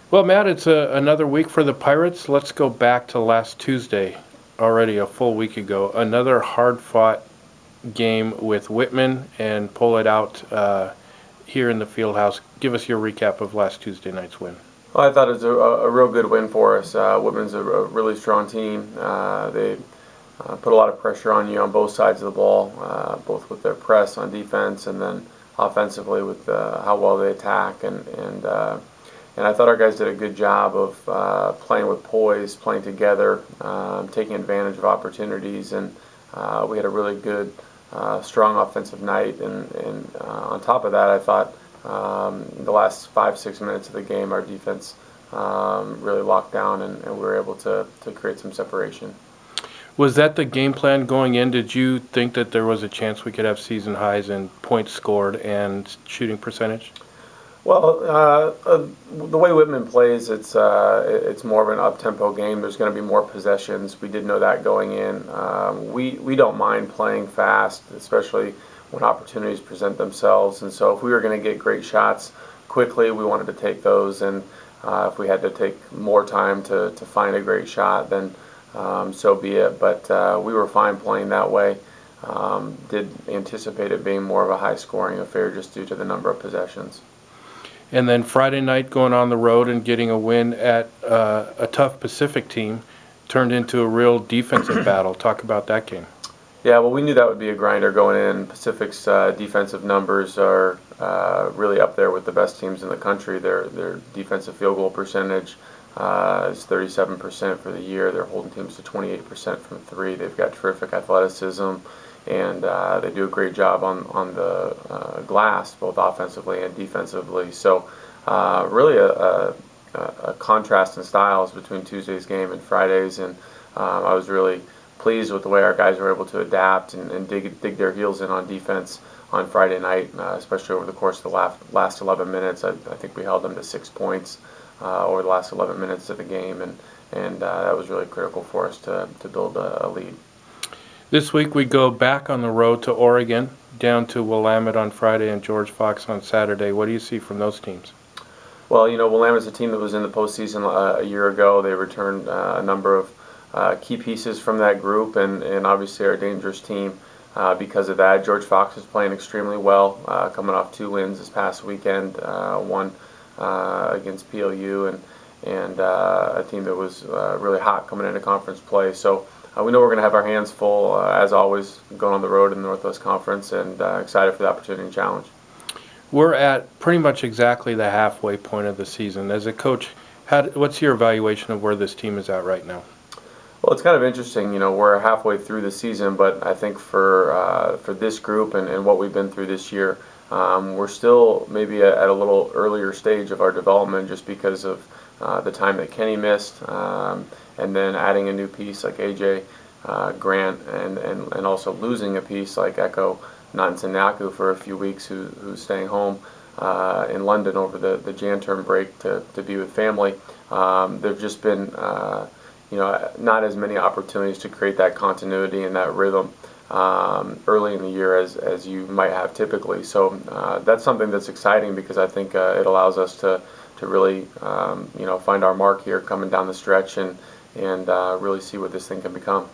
Well, Matt, it's another week for the Pirates. Let's go back to last Tuesday, already a full week ago. Another hard-fought game with Whitman and pull it out here in the field house. Give us your recap of last Tuesday night's win. Well, I thought it was a real good win for us. Whitman's a really strong team. They put a lot of pressure on you on both sides of the ball, both with their press on defense and then offensively with how well they attack. And I thought our guys did a good job of playing with poise, playing together, taking advantage of opportunities, and we had a really good, strong offensive night. And on top of that, I thought the last 5-6 minutes of the game, our defense really locked down, and we were able to create some separation. Was that the game plan going in? Did you think that there was a chance we could have season highs in points scored and shooting percentage? Well, the way Whitman plays, it's more of an up-tempo game. There's going to be more possessions. We did know that going in. We don't mind playing fast, especially when opportunities present themselves. And so if we were going to get great shots quickly, we wanted to take those. And if we had to take more time to find a great shot, then so be it. But we were fine playing that way. Did anticipate it being more of a high-scoring affair just due to the number of possessions. And then Friday night going on the road and getting a win at a tough Pacific team turned into a real defensive battle. Talk about that game. Yeah, well, we knew that would be a grinder going in. Pacific's defensive numbers are really up there with the best teams in the country. Their defensive field goal percentage is 37% for the year. They're holding teams to 28% from three. They've got terrific athleticism, and they do a great job on the glass, both offensively and defensively. So really a contrast in styles between Tuesday's game and Friday's, and I was really pleased with the way our guys were able to adapt and dig their heels in on defense on Friday night, especially over the course of the last 11 minutes. I think we held them to 6 points over the last 11 minutes of the game, and that was really critical for us to build a lead. This week we go back on the road to Oregon, down to Willamette on Friday and George Fox on Saturday. What do you see from those teams? Well, Willamette's a team that was in the postseason a year ago. They returned a number of key pieces from that group, and obviously are a dangerous team because of that. George Fox is playing extremely well, coming off 2 wins this past weekend, one against PLU, and a team that was really hot coming into conference play. So we know we're going to have our hands full, as always, going on the road in the Northwest Conference, and excited for the opportunity and challenge. We're at pretty much exactly the halfway point of the season. As a coach, what's your evaluation of where this team is at right now? Well, it's kind of interesting. We're halfway through the season, but I think for this group and what we've been through this year, we're still maybe at a little earlier stage of our development just because of the time that Kenny missed, and then adding a new piece like AJ Grant, and also losing a piece like Echo Nansanyaku for a few weeks, who's staying home in London over the Jan term break to be with family. There've just been not as many opportunities to create that continuity and that rhythm early in the year as you might have typically. So that's something that's exciting because I think it allows us to really find our mark here coming down the stretch and really see what this thing can become.